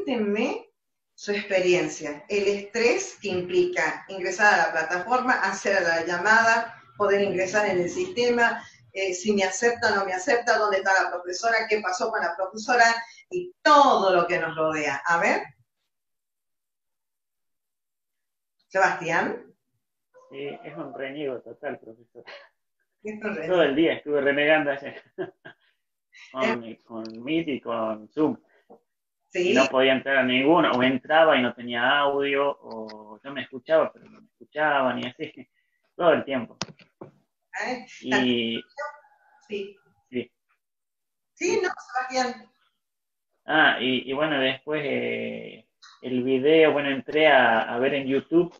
cuéntenme su experiencia, el estrés que implica ingresar a la plataforma, hacer la llamada, poder ingresar en el sistema, si me acepta o no me acepta, dónde está la profesora, qué pasó con la profesora y todo lo que nos rodea. A ver, Sebastián. Sí, es un reniego total, profesor. Esto es Todo reñido. el día estuve renegando ayer Eh, con Meet y con Zoom. Y Sí, no podía entrar a ninguno, o entraba y no tenía audio, o yo me escuchaba, pero no me escuchaban, y así, todo el tiempo. la- Y sí, sí, sí, sí, no, sí. Sebastián. Y bueno, después el video, bueno, entré a ver en YouTube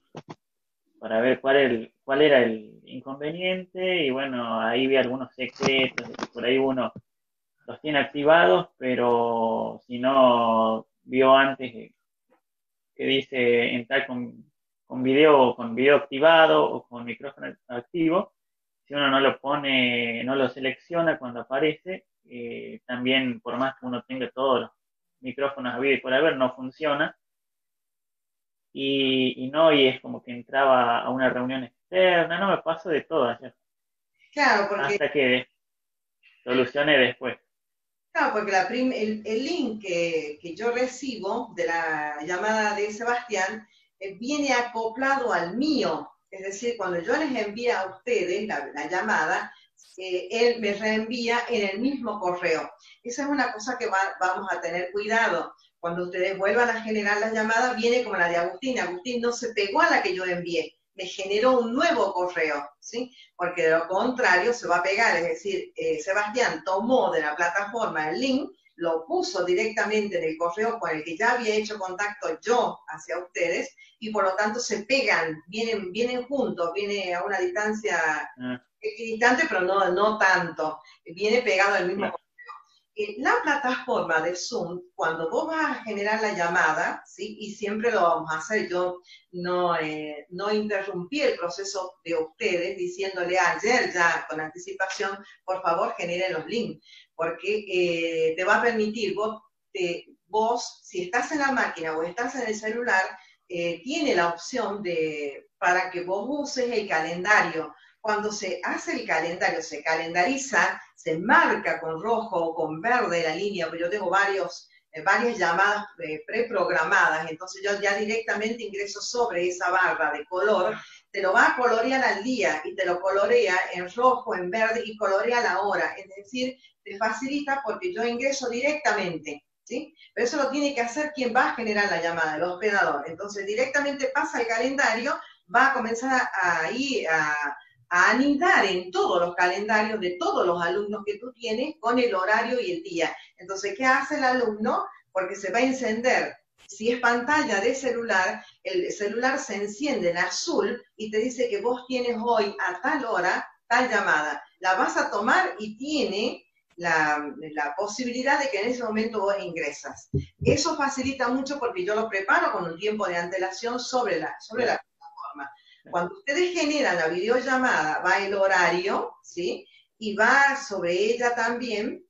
para ver cuál era el inconveniente, y bueno, ahí vi algunos secretos, de que por ahí uno los tiene activados, pero si no vio antes que dice entrar con video activado o con micrófono activo, si uno no lo pone, no lo selecciona cuando aparece, también por más que uno tenga todos los micrófonos habidos y por haber, no funciona. Y es como que entraba a una reunión externa, no me pasó de todo ayer, Claro, porque hasta que solucioné después. Claro, porque el link que yo recibo de la llamada de Sebastián viene acoplado al mío. Es decir, cuando yo les envío a ustedes la llamada, él me reenvía en el mismo correo. Esa es una cosa que vamos a tener cuidado. Cuando ustedes vuelvan a generar las llamadas, viene como la de Agustín. Agustín no se pegó a la que yo envié, me generó un nuevo correo, ¿sí? Porque de lo contrario se va a pegar, es decir, Sebastián tomó de la plataforma el link, lo puso directamente en el correo con el que ya había hecho contacto yo hacia ustedes y por lo tanto se pegan, vienen juntos, viene a una distancia Ah, equidistante, pero no tanto, viene pegado al mismo. claro, La plataforma de Zoom, cuando vos vas a generar la llamada, ¿sí? Y siempre lo vamos a hacer, yo no interrumpí el proceso de ustedes diciéndole ayer ya con anticipación, por favor generen los links, porque te va a permitir, vos, si estás en la máquina o estás en el celular, tiene la opción para que vos uses el calendario. Cuando se hace el calendario, se calendariza, se marca con rojo o con verde la línea, porque yo tengo varias llamadas preprogramadas, entonces yo ya directamente ingreso sobre esa barra de color, te lo va a colorear al día y te lo colorea en rojo, en verde y colorea la hora, es decir, te facilita porque yo ingreso directamente, ¿sí? Pero eso lo tiene que hacer quien va a generar la llamada, el hospedador. Entonces directamente pasa el calendario, va a comenzar a ir a anidar en todos los calendarios de todos los alumnos que tú tienes con el horario y el día. Entonces, ¿qué hace el alumno? Porque se va a encender. Si es pantalla de celular, el celular se enciende en azul y te dice que vos tienes hoy a tal hora tal llamada. La vas a tomar y tiene la posibilidad de que en ese momento vos ingresas. Eso facilita mucho porque yo lo preparo con un tiempo de antelación sobre la claro, plataforma. claro. Cuando ustedes generan la videollamada, va el horario, ¿sí? Y va sobre ella también,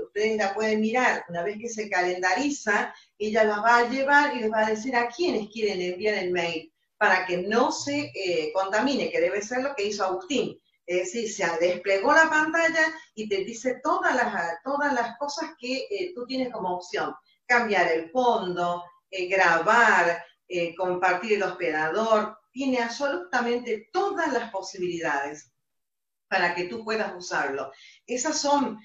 ustedes la pueden mirar, una vez que se calendariza, ella la va a llevar y les va a decir a quiénes quieren enviar el mail, para que no se contamine, que debe ser lo que hizo Agustín. Es decir, se desplegó la pantalla y te dice todas las cosas que tú tienes como opción. Cambiar el fondo, grabar, compartir el hospedador, tiene absolutamente todas las posibilidades para que tú puedas usarlo. Esas son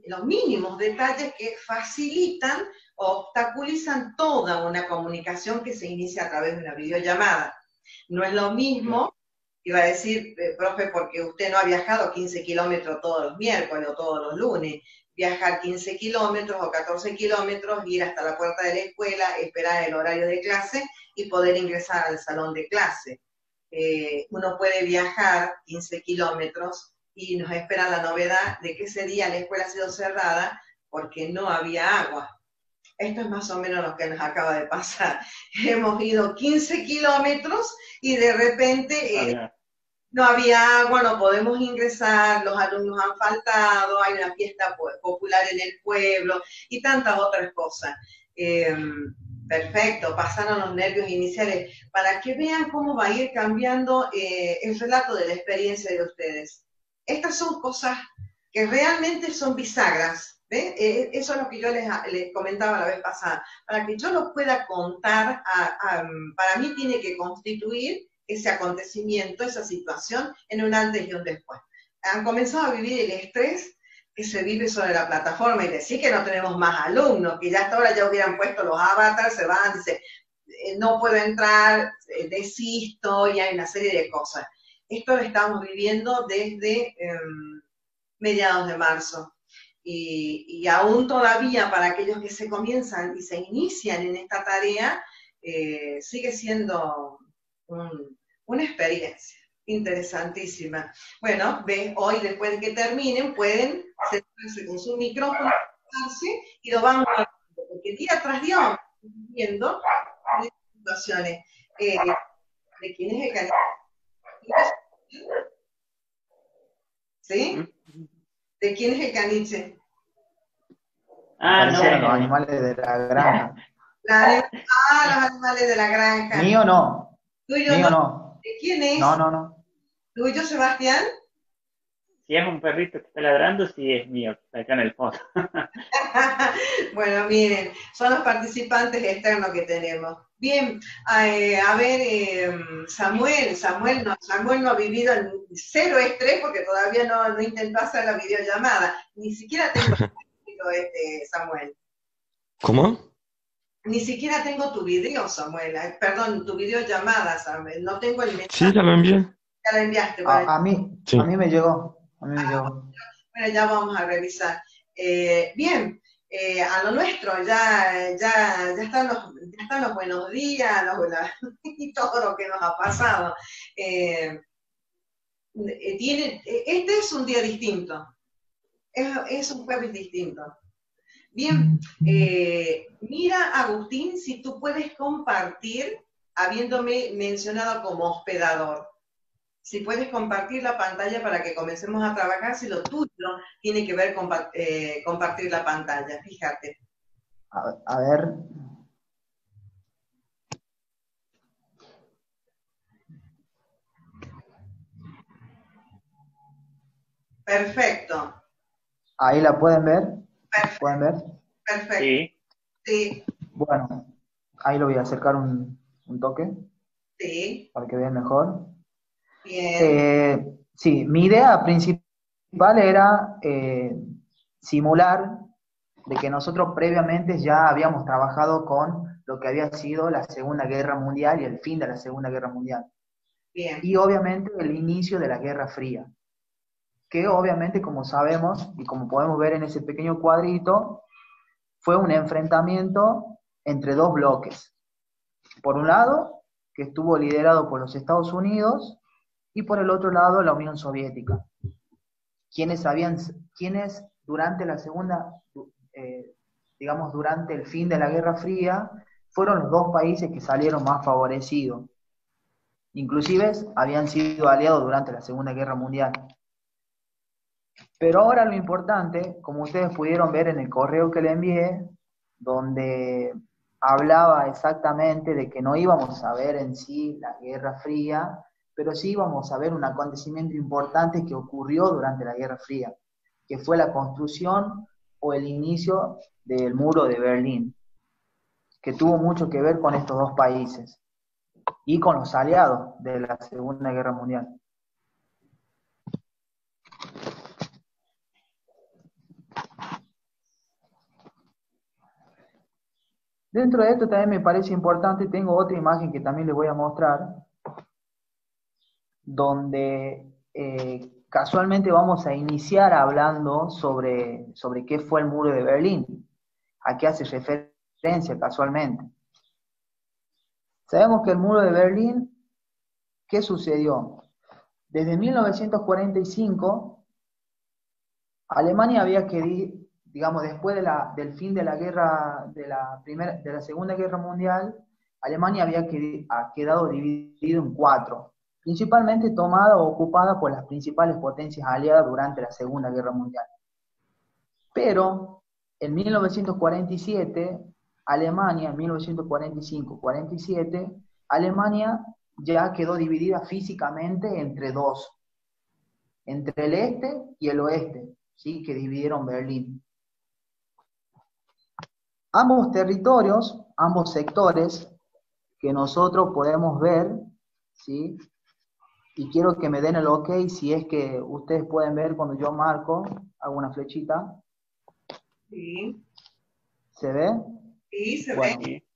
los mínimos detalles que facilitan o obstaculizan toda una comunicación que se inicia a través de una videollamada. No es lo Claro. mismo, iba a decir, profe, porque usted no ha viajado 15 kilómetros todos los miércoles o todos los lunes, viajar 15 kilómetros o 14 kilómetros, ir hasta la puerta de la escuela, esperar el horario de clase y poder ingresar al salón de clase. Uno puede viajar 15 kilómetros y nos espera la novedad de que ese día la escuela ha sido cerrada porque no había agua. Esto es más o menos lo que nos acaba de pasar. Hemos ido 15 kilómetros y de repente No había. no había agua, no podemos ingresar, los alumnos han faltado, hay una fiesta popular en el pueblo y tantas otras cosas. Eh, Perfecto, pasaron los nervios iniciales para que vean cómo va a ir cambiando el relato de la experiencia de ustedes. Estas son cosas que realmente son bisagras. ¿Ve? Eso es lo que yo les comentaba la vez pasada. Para que yo lo pueda contar, para mí tiene que constituir ese acontecimiento, esa situación, en un antes y un después. Han comenzado a vivir el estrés que se vive sobre la plataforma y decir que no tenemos más alumnos, que ya hasta ahora ya hubieran puesto los avatars, se van, dice, no puedo entrar, desisto, y hay una serie de cosas. Esto lo estamos viviendo desde mediados de marzo. Y aún todavía para aquellos que se comienzan y se inician en esta tarea, sigue siendo una experiencia interesantísima. Bueno, ve, hoy después de que terminen pueden sentarse con su micrófono y lo van a, porque día tras día vamos viendo situaciones. ¿De quién es el canal? ¿Sí? ¿De quién es el caniche? Ah, no, los animales de la granja. Los animales de la granja. Mío no. ¿Tuyo Mío no? ¿De quién es? No. ¿Tuyo, Sebastián? Si es un perrito que está ladrando, sí es mío, que está acá en el fondo. Bueno, miren, son los participantes externos que tenemos. Bien, a ver, Samuel no ha vivido en cero estrés porque todavía no intentó hacer la videollamada. Ni siquiera tengo Samuel. ¿Cómo? Ni siquiera tengo tu video, Samuel. Perdón, tu videollamada, Samuel. No tengo el mensaje. Sí, ya lo envié. Ya la enviaste. A mí me llegó. Bueno, ya vamos a revisar. Bien, a lo nuestro, ya están los buenos días y todo lo que nos ha pasado. Este es un día distinto, es un jueves distinto. Bien, mira, Agustín, si tú puedes compartir, habiéndome mencionado como hospedador. Si puedes compartir la pantalla para que comencemos a trabajar, si lo tuyo tiene que ver con compartir la pantalla, fíjate. A ver. Perfecto. Ahí la pueden ver. Perfecto. ¿Pueden ver? Perfecto. Sí. Bueno, ahí lo voy a acercar un toque. Sí. Para que vean mejor. Bien. Sí, mi idea principal era simular de que nosotros previamente ya habíamos trabajado con lo que había sido la Segunda Guerra Mundial y el fin de la Segunda Guerra Mundial. Bien. Y obviamente el inicio de la Guerra Fría, que obviamente, como sabemos y como podemos ver en ese pequeño cuadrito, fue un enfrentamiento entre dos bloques. Por un lado, que estuvo liderado por los Estados Unidos, y por el otro lado, la Unión Soviética. Quienes durante la segunda, digamos, durante el fin de la Guerra Fría, fueron los dos países que salieron más favorecidos. Inclusive habían sido aliados durante la Segunda Guerra Mundial. Pero ahora lo importante, como ustedes pudieron ver en el correo que le envié, donde hablaba exactamente de que no íbamos a ver en sí la Guerra Fría, pero sí íbamos a ver un acontecimiento importante que ocurrió durante la Guerra Fría, que fue la construcción o el inicio del muro de Berlín, que tuvo mucho que ver con estos dos países y con los aliados de la Segunda Guerra Mundial. Dentro de esto también me parece importante, tengo otra imagen que también les voy a mostrar, donde casualmente vamos a iniciar hablando sobre qué fue el muro de Berlín, a qué hace referencia casualmente. Sabemos que el muro de Berlín, ¿qué sucedió? Desde 1945, Alemania había querido, digamos, después del fin de la guerra, de la Segunda Guerra Mundial, Alemania había quedado dividido en cuatro. principalmente tomada o ocupada por las principales potencias aliadas durante la Segunda Guerra Mundial. Pero en 1947, Alemania, 1945-47, Alemania ya quedó dividida físicamente entre dos, entre el este y el oeste, ¿sí? Que dividieron Berlín. Ambos territorios, ambos sectores que nosotros podemos ver, ¿sí? Y quiero que me den el ok si es que ustedes pueden ver cuando yo marco, hago una flechita. Sí, ¿Se ve? sí, se Bueno, ve.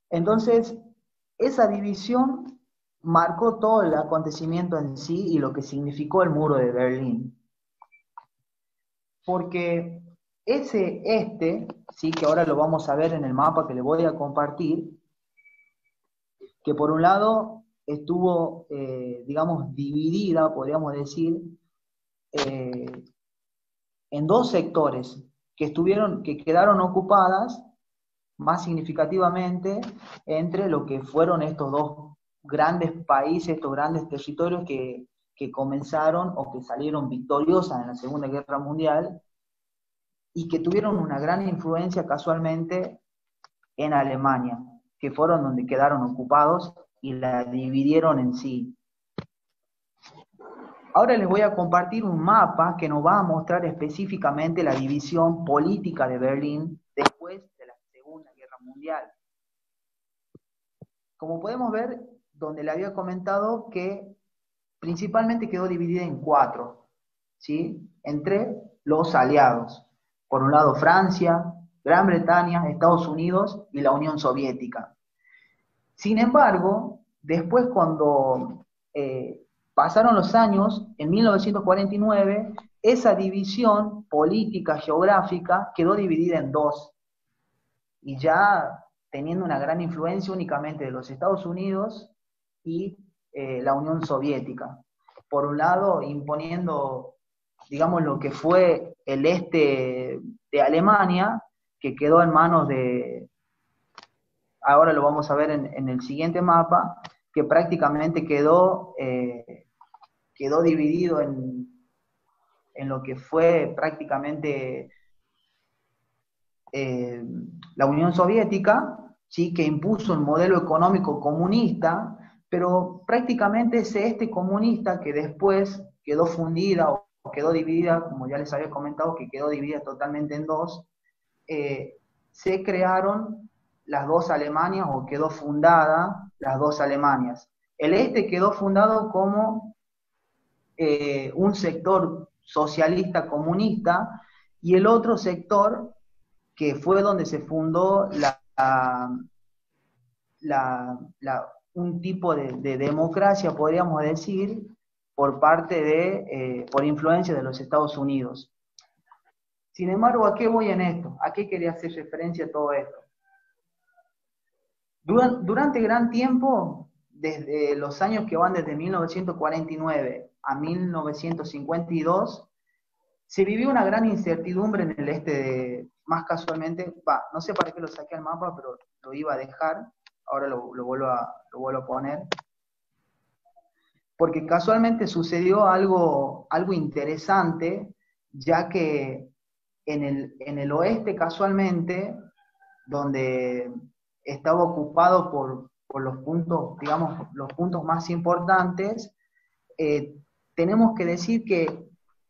entonces, esa división marcó todo el acontecimiento en sí y lo que significó el muro de Berlín. Porque ese este, sí, que ahora lo vamos a ver en el mapa que le voy a compartir, que por un lado estuvo, digamos, dividida, podríamos decir, en dos sectores que quedaron ocupadas más significativamente entre lo que fueron estos dos grandes países, estos grandes territorios que comenzaron o que salieron victoriosas en la Segunda Guerra Mundial y que tuvieron una gran influencia casualmente en Alemania, que fueron donde quedaron ocupados y la dividieron en sí. Ahora les voy a compartir un mapa que nos va a mostrar específicamente la división política de Berlín después de la Segunda Guerra Mundial. Como podemos ver, donde le había comentado que principalmente quedó dividida en cuatro, ¿sí? Entre los aliados. Por un lado Francia, Gran Bretaña, Estados Unidos y la Unión Soviética. Sin embargo, después cuando pasaron los años, en 1949, esa división política geográfica quedó dividida en dos. Y ya teniendo una gran influencia únicamente de los Estados Unidos y la Unión Soviética. Por un lado, imponiendo, digamos, lo que fue el este de Alemania, que quedó en manos de, ahora lo vamos a ver en el siguiente mapa, que prácticamente quedó dividido en lo que fue prácticamente la Unión Soviética, ¿sí? Que impuso un modelo económico comunista, pero prácticamente ese este comunista que después quedó fundida o quedó dividida, como ya les había comentado, que quedó dividida totalmente en dos, se crearon las dos Alemanias o quedó fundada las dos Alemanias. El este quedó fundado como un sector socialista comunista y el otro sector que fue donde se fundó un tipo de democracia, podríamos decir, por parte por influencia de los Estados Unidos. Sin embargo, ¿a qué voy en esto? ¿A qué quería hacer referencia todo esto? Durante gran tiempo, desde los años que van desde 1949 a 1952, se vivió una gran incertidumbre en el este, más casualmente, no sé para qué lo saqué al mapa, pero lo iba a dejar, ahora lo vuelvo a poner, porque casualmente sucedió algo interesante, ya que en el oeste casualmente, donde estaba ocupado por los puntos, digamos, los puntos más importantes, tenemos que decir que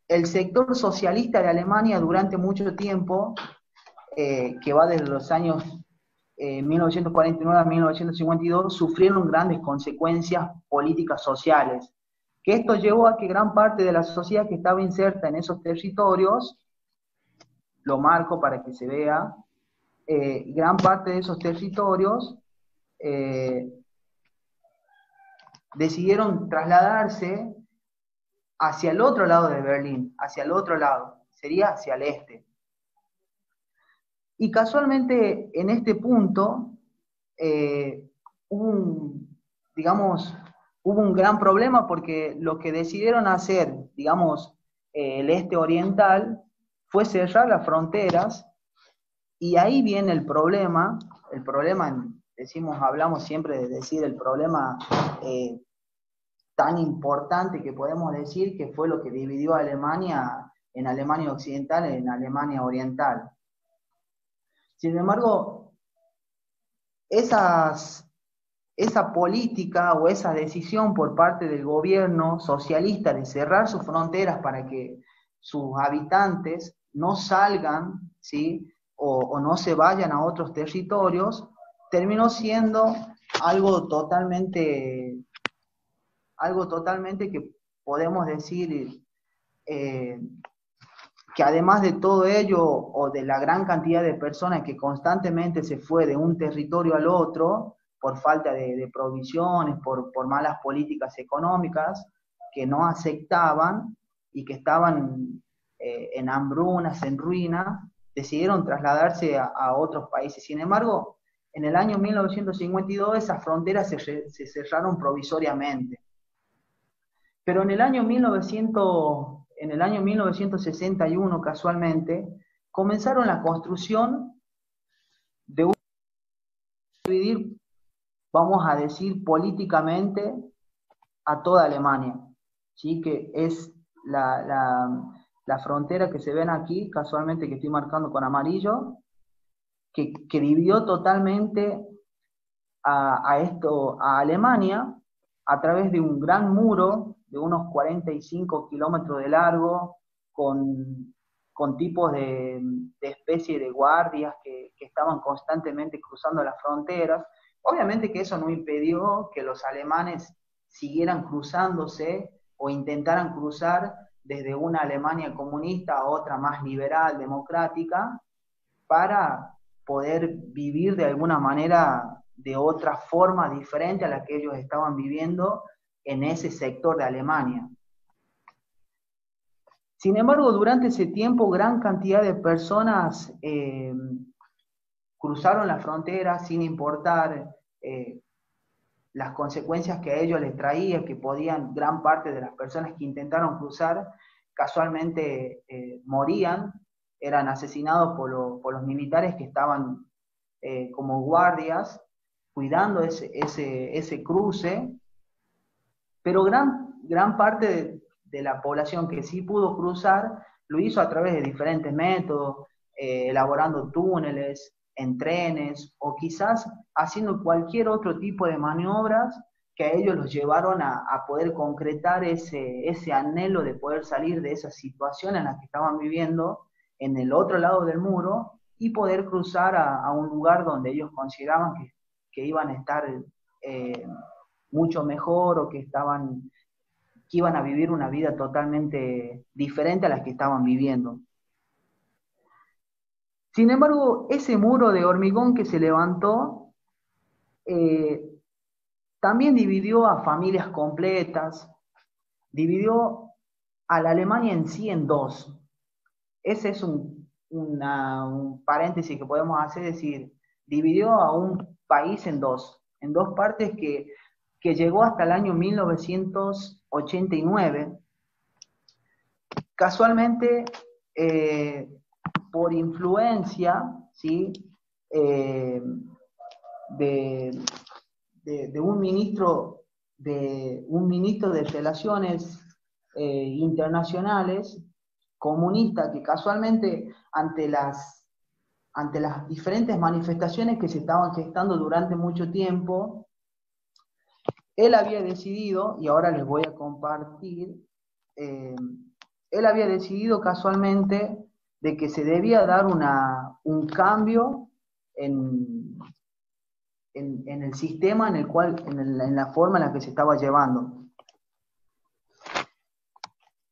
el sector socialista de Alemania durante mucho tiempo, que va desde los años 1949 a 1952, sufrieron grandes consecuencias políticas sociales, que esto llevó a que gran parte de la sociedad que estaba inserta en esos territorios, lo marco para que se vea, gran parte de esos territorios decidieron trasladarse hacia el otro lado de Berlín, hacia el otro lado, sería hacia el este. Y casualmente en este punto hubo un gran problema porque lo que decidieron hacer, digamos, el este oriental, fue cerrar las fronteras, y ahí viene el problema, hablamos siempre de decir el problema tan importante que podemos decir que fue lo que dividió a Alemania en Alemania Occidental y en Alemania Oriental. Sin embargo, esa política o esa decisión por parte del gobierno socialista de cerrar sus fronteras para que sus habitantes no salgan, ¿sí? o no se vayan a otros territorios, terminó siendo algo totalmente que podemos decir que además de todo ello, o de la gran cantidad de personas que constantemente se fue de un territorio al otro, por falta de provisiones, por malas políticas económicas, que no aceptaban y que estaban en hambrunas, en ruina, decidieron trasladarse a otros países. Sin embargo, en el año 1952 esas fronteras se cerraron provisoriamente. Pero en el año 1961, casualmente, comenzaron la construcción de un dividir, vamos a decir, políticamente a toda Alemania, ¿sí? Que es la frontera que se ven aquí, casualmente que estoy marcando con amarillo, que dividió totalmente a Alemania a través de un gran muro de unos 45 kilómetros de largo, con tipos de especie de guardias que estaban constantemente cruzando las fronteras. Obviamente que eso no impidió que los alemanes siguieran cruzándose o intentaran cruzar desde una Alemania comunista a otra más liberal, democrática, para poder vivir de alguna manera de otra forma diferente a la que ellos estaban viviendo en ese sector de Alemania. Sin embargo, durante ese tiempo, gran cantidad de personas cruzaron la frontera sin importar las consecuencias que a ellos les traía, que podían, gran parte de las personas que intentaron cruzar, casualmente morían, eran asesinados por los militares que estaban como guardias, cuidando ese cruce, pero gran parte de la población que sí pudo cruzar, lo hizo a través de diferentes métodos, elaborando túneles, en trenes, o quizás haciendo cualquier otro tipo de maniobras que a ellos los llevaron a poder concretar ese anhelo de poder salir de esa situación en la que estaban viviendo en el otro lado del muro y poder cruzar a un lugar donde ellos consideraban que iban a estar mucho mejor, o que iban a vivir una vida totalmente diferente a la que estaban viviendo. Sin embargo, ese muro de hormigón que se levantó también dividió a familias completas, dividió a la Alemania en sí en dos. Ese es un paréntesis que podemos hacer, es decir, dividió a un país en dos partes que llegó hasta el año 1989, casualmente por influencia, ¿sí? De un ministro de Relaciones Internacionales comunista, que casualmente ante las diferentes manifestaciones que se estaban gestando durante mucho tiempo, él había decidido, y ahora les voy a compartir, él había decidido casualmente de que se debía dar un cambio en el sistema en la forma en la que se estaba llevando.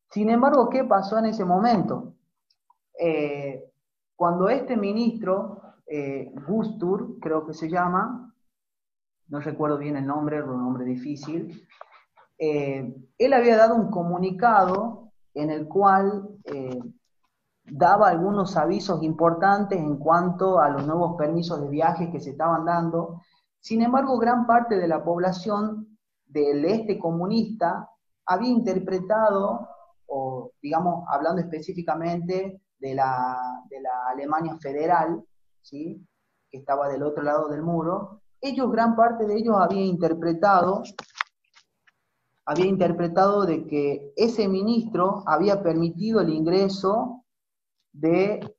Sin embargo, ¿qué pasó en ese momento? Cuando este ministro, Gustur, creo que se llama, no recuerdo bien el nombre, era un nombre difícil, él había dado un comunicado en el cual daba algunos avisos importantes en cuanto a los nuevos permisos de viaje que se estaban dando. Sin embargo, gran parte de la población del este comunista había interpretado, o digamos, hablando específicamente de la Alemania federal, ¿sí? Que estaba del otro lado del muro, gran parte de ellos había interpretado había interpretado de que ese ministro había permitido el ingreso de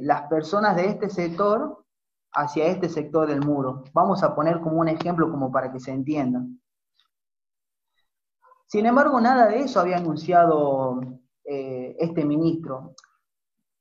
las personas de este sector hacia este sector del muro. Vamos a poner como un ejemplo como para que se entienda. Sin embargo, nada de eso había anunciado este ministro,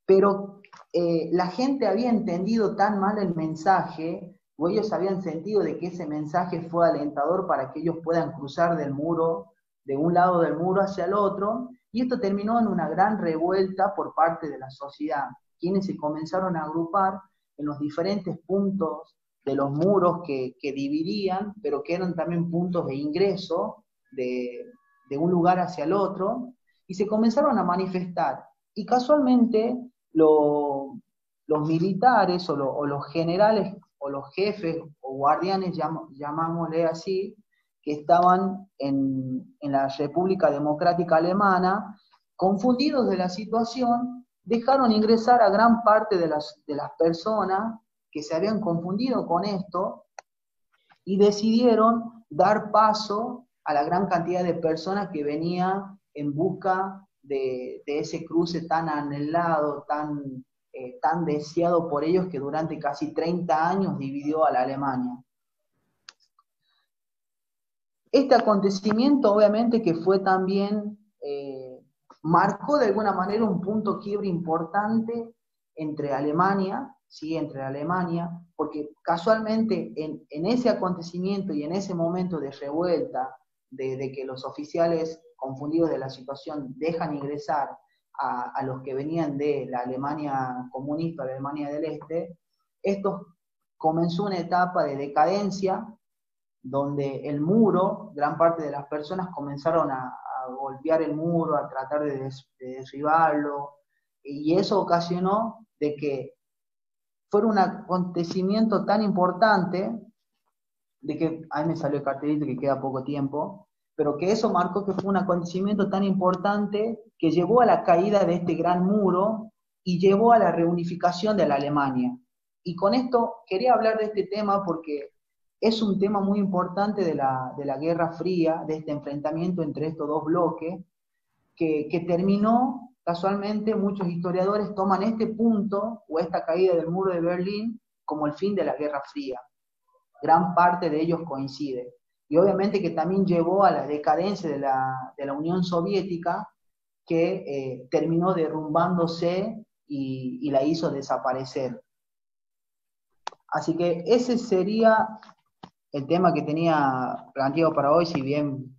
pero la gente había entendido tan mal el mensaje, o ellos habían sentido de que ese mensaje fue alentador para que ellos puedan cruzar del muro, de un lado del muro hacia el otro, y esto terminó en una gran revuelta por parte de la sociedad, quienes se comenzaron a agrupar en los diferentes puntos de los muros que dividían, pero que eran también puntos de ingreso de un lugar hacia el otro, y se comenzaron a manifestar. Y casualmente los militares o los generales o los jefes o guardianes, llamámosle así, que estaban en la República Democrática Alemana, confundidos de la situación, dejaron ingresar a gran parte de las personas que se habían confundido con esto y decidieron dar paso a la gran cantidad de personas que venía en busca de ese cruce tan anhelado, tan deseado por ellos, que durante casi 30 años dividió a la Alemania. Este acontecimiento obviamente que fue también, marcó de alguna manera un punto quiebre importante entre Alemania, ¿sí? Entre Alemania, porque casualmente en ese acontecimiento y en ese momento de revuelta, de que los oficiales confundidos de la situación dejan ingresar a los que venían de la Alemania comunista, la Alemania del Este, esto comenzó una etapa de decadencia, donde el muro, gran parte de las personas comenzaron a golpear el muro, a tratar de derribarlo, y eso ocasionó de que fuera un acontecimiento tan importante, de que, ahí me salió el cartelito que queda poco tiempo, pero que eso marcó que fue un acontecimiento tan importante que llevó a la caída de este gran muro y llevó a la reunificación de la Alemania. Y con esto quería hablar de este tema porque es un tema muy importante de la Guerra Fría, de este enfrentamiento entre estos dos bloques, que terminó, casualmente, muchos historiadores toman este punto, o esta caída del muro de Berlín, como el fin de la Guerra Fría. Gran parte de ellos coincide. Y obviamente que también llevó a la decadencia de la Unión Soviética, que terminó derrumbándose y la hizo desaparecer. Así que ese sería el tema que tenía planteado para hoy, si bien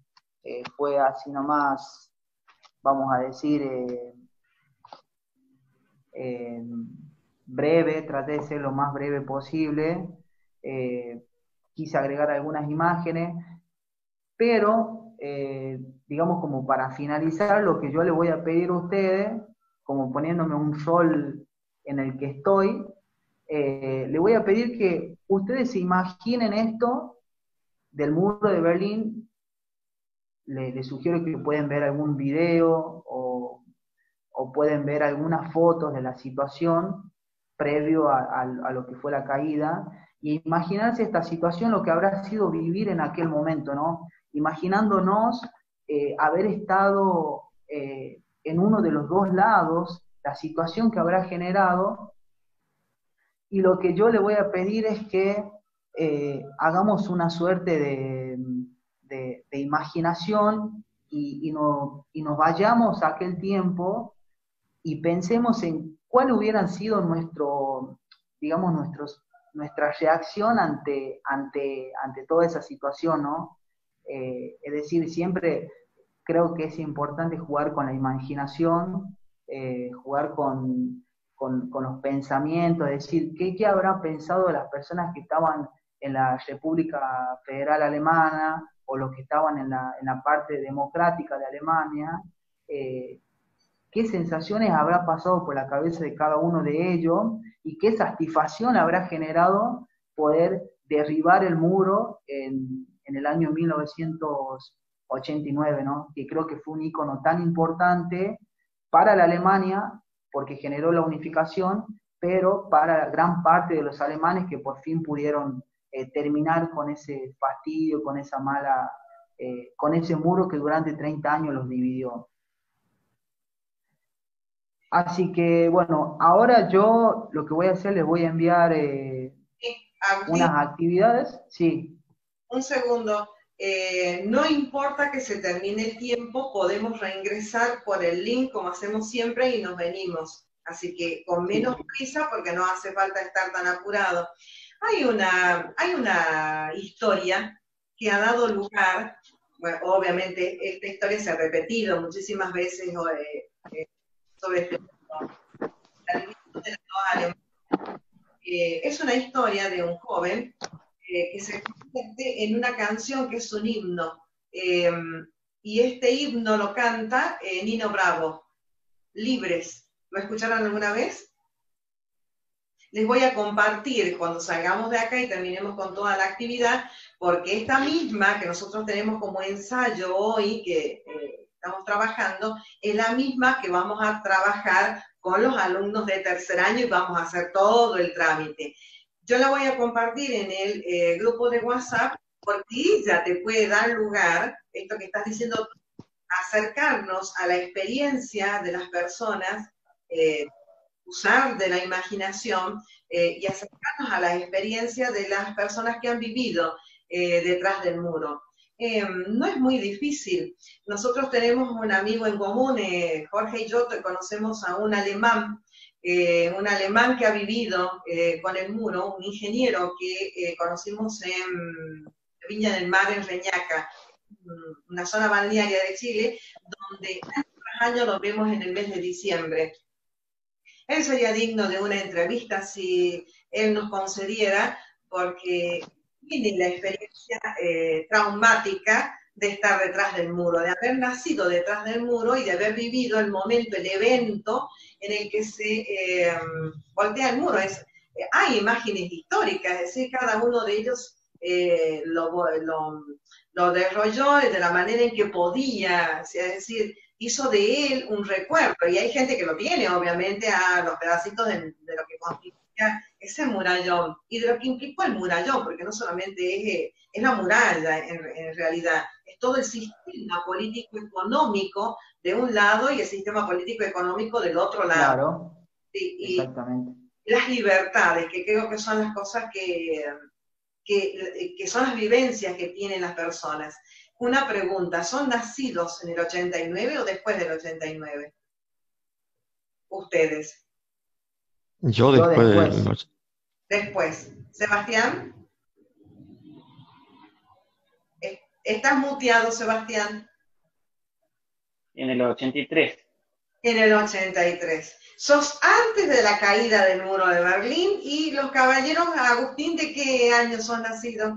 fue así nomás, vamos a decir, breve, traté de ser lo más breve posible, quise agregar algunas imágenes, pero digamos como para finalizar, lo que yo le voy a pedir a ustedes, como poniéndome un rol en el que estoy, le voy a pedir que ustedes se imaginen esto del muro de Berlín. Les sugiero que pueden ver algún video o pueden ver algunas fotos de la situación previo a lo que fue la caída, y imaginarse esta situación, lo que habrá sido vivir en aquel momento, ¿no? Imaginándonos haber estado en uno de los dos lados, la situación que habrá generado. Y lo que yo le voy a pedir es que hagamos una suerte de imaginación y nos vayamos a aquel tiempo y pensemos en cuál hubieran sido nuestra reacción ante toda esa situación, ¿no? Es decir, siempre creo que es importante jugar con la imaginación, jugar con los pensamientos, es decir, ¿qué habrán pensado las personas que estaban en la República Federal Alemana o los que estaban en la parte democrática de Alemania? ¿Qué sensaciones habrá pasado por la cabeza de cada uno de ellos y qué satisfacción habrá generado poder derribar el muro en el año 1989, ¿no? Que creo que fue un ícono tan importante para la Alemania, porque generó la unificación, pero para gran parte de los alemanes que por fin pudieron terminar con ese fastidio, con esa mala con ese muro que durante 30 años los dividió. Así que bueno, ahora yo lo que voy a hacer, les voy a enviar Sí, Agustín, unas actividades. Sí, un segundo. No importa que se termine el tiempo, podemos reingresar por el link como hacemos siempre y nos venimos. Así que con menos sí, prisa porque no hace falta estar tan apurado. Hay una historia que ha dado lugar, bueno, obviamente esta historia se ha repetido muchísimas veces sobre este punto, la división de las dos Alemanías. Es una historia de un joven que se convierte en una canción que es un himno. Eh, y este himno lo canta Nino Bravo, Libres. ¿Lo escucharon alguna vez? Les voy a compartir cuando salgamos de acá y terminemos con toda la actividad, porque esta misma que nosotros tenemos como ensayo hoy, que estamos trabajando, es la misma que vamos a trabajar con los alumnos de tercer año y vamos a hacer todo el trámite. Yo la voy a compartir en el grupo de WhatsApp porque ya te puede dar lugar, esto que estás diciendo, acercarnos a la experiencia de las personas, usar de la imaginación y acercarnos a la experiencia de las personas que han vivido detrás del muro. No es muy difícil. Nosotros tenemos un amigo en común, Jorge y yo conocemos a un alemán que ha vivido con el muro, un ingeniero que conocimos en Viña del Mar, en Reñaca, una zona balnearia de Chile, donde año tras año lo vemos en el mes de diciembre. Él sería digno de una entrevista si él nos concediera, porque tiene la experiencia traumática de estar detrás del muro, de haber nacido detrás del muro y de haber vivido el momento, el evento en el que se voltea el muro. Hay imágenes históricas, es decir, cada uno de ellos lo desarrolló de la manera en que podía, es decir, hizo de él un recuerdo, y hay gente que lo tiene, obviamente, a los pedacitos de lo que constituía ese murallón, y de lo que implicó el murallón, porque no solamente es la muralla en realidad, es todo el sistema político-económico de un lado y el sistema político-económico del otro lado. claro, Sí, exactamente. y las libertades, que creo que son las cosas que son las vivencias que tienen las personas. Una pregunta, ¿son nacidos en el 89 o después del 89? Ustedes. Yo Yo después después. Después. Sebastián, ¿estás muteado, Sebastián? En el 83. En el 83. Sos antes de la caída del muro de Berlín, y los caballeros, Agustín, ¿de qué año son nacidos?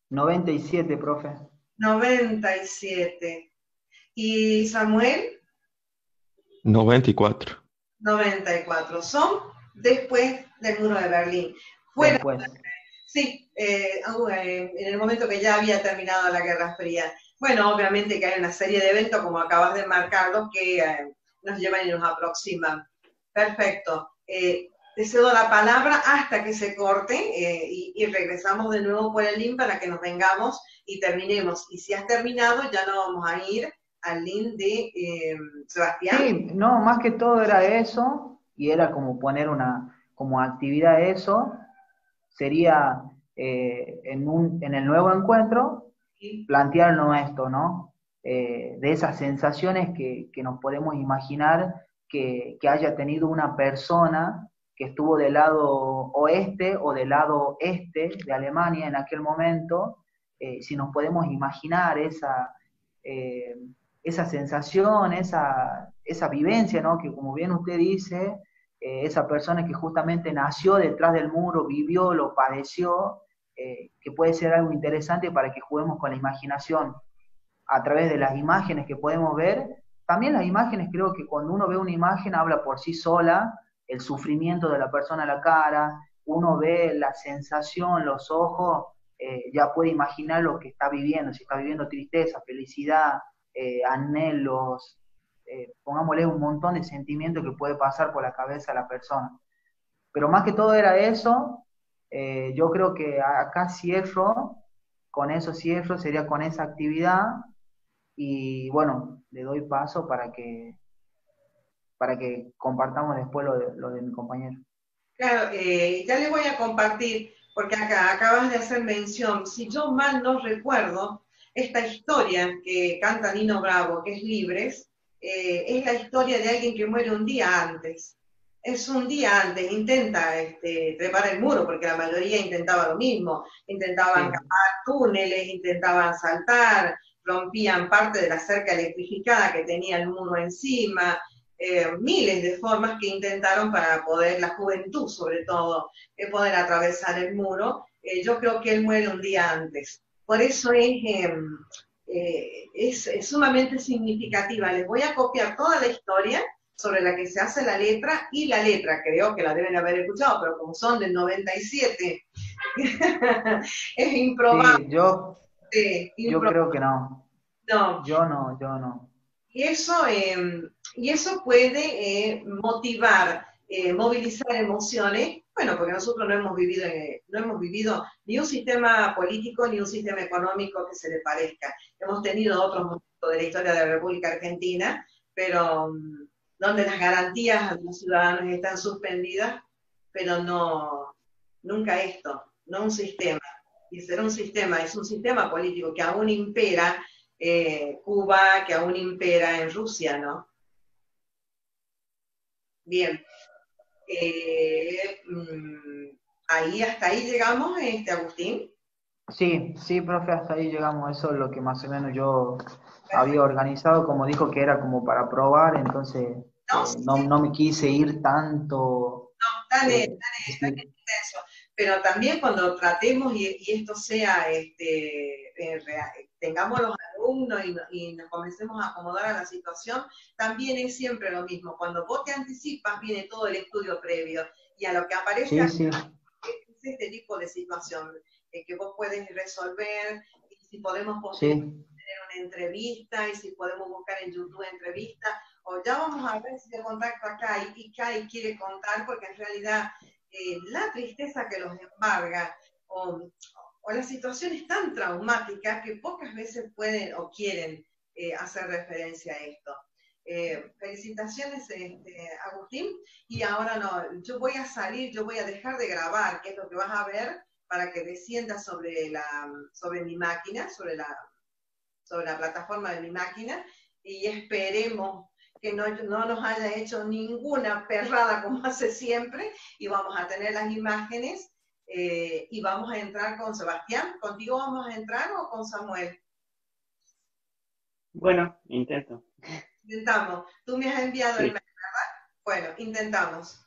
97, profe. 97. ¿Y Samuel? 94. 94. Son después del muro de Berlín. Fueron, Después. sí, en el momento que ya había terminado la Guerra Fría. Bueno, obviamente que hay una serie de eventos, como acabas de marcarlos, que nos llevan y nos aproximan. Perfecto. Te cedo la palabra hasta que se corte y regresamos de nuevo por el link para que nos vengamos y terminemos. Y si has terminado, ya no vamos a ir al link de Sebastián. Sí, no, más que todo era eso, y era como poner como actividad eso, sería en el nuevo encuentro, Sí. plantearnos esto, ¿no? De esas sensaciones que nos podemos imaginar que haya tenido una persona que estuvo del lado oeste o del lado este de Alemania en aquel momento, si nos podemos imaginar eh, esa sensación, esa vivencia, ¿no? Que como bien usted dice, esa persona que justamente nació detrás del muro, vivió, lo padeció, que puede ser algo interesante para que juguemos con la imaginación a través de las imágenes que podemos ver. También las imágenes, creo que cuando uno ve una imagen habla por sí sola, el sufrimiento de la persona en la cara, uno ve la sensación, los ojos, ya puede imaginar lo que está viviendo, si está viviendo tristeza, felicidad, anhelos, pongámosle un montón de sentimientos que puede pasar por la cabeza de la persona. Pero más que todo era eso, yo creo que acá cierro con eso cierro, sería con esa actividad y bueno, le doy paso para que compartamos después lo de mi compañero. Claro, ya le voy a compartir, porque acá acabas de hacer mención, si yo mal no recuerdo, esta historia que canta Nino Bravo, que es Libres, es la historia de alguien que muere un día antes. Es un día antes, intenta trepar el muro, porque la mayoría intentaba lo mismo, intentaban Sí, cavar túneles, intentaban saltar, rompían parte de la cerca electrificada que tenía el muro encima, miles de formas que intentaron para poder, la juventud sobre todo, poder atravesar el muro. Yo creo que él muere un día antes. Por eso es sumamente significativa. Les voy a copiar toda la historia sobre la que se hace la letra, y la letra, creo que la deben haber escuchado, pero como son del 97, es improbable. sí, yo Improbable. creo que no. No, Yo no. y eso puede motivar, movilizar emociones, bueno, porque nosotros no hemos vivido ni un sistema político ni un sistema económico que se le parezca. Hemos tenido otros momentos de la historia de la República Argentina, pero donde las garantías de los ciudadanos están suspendidas, pero no, nunca esto, no un sistema. Y será un sistema, es un sistema político que aún impera Cuba, que aún impera en Rusia, ¿no? Bien. Ahí, hasta ahí llegamos, Agustín. Sí, sí, profe, hasta ahí llegamos. Eso es lo que más o menos yo había Perfecto. organizado, como dijo que era como para probar, entonces No, sí, no, sí, no me quise ir tanto, dale, expli- eso. Pero también cuando tratemos y esto sea, tengamos los alumnos y nos comencemos a acomodar a la situación, también es siempre lo mismo. Cuando vos te anticipas, viene todo el estudio previo y a lo que aparece sí, acá sí, es este tipo de situación que vos puedes resolver, y si podemos posteriormente sí, tener una entrevista, y si podemos buscar en YouTube entrevista, o ya vamos a ver si te contacto acá y Kai quiere contar, porque en realidad la tristeza que los embarga, o las situaciones tan traumáticas que pocas veces pueden o quieren hacer referencia a esto. Felicitaciones, Agustín. Y ahora no, yo voy a salir, yo voy a dejar de grabar, que es lo que vas a ver, para que descienda sobre mi máquina, sobre la plataforma de mi máquina, y esperemos que no nos haya hecho ninguna perrada como hace siempre, y vamos a tener las imágenes, y vamos a entrar con Sebastián. ¿Contigo vamos a entrar o con Samuel? Bueno, intento. Intentamos. Tú me has enviado el Sí. mail. Bueno, intentamos.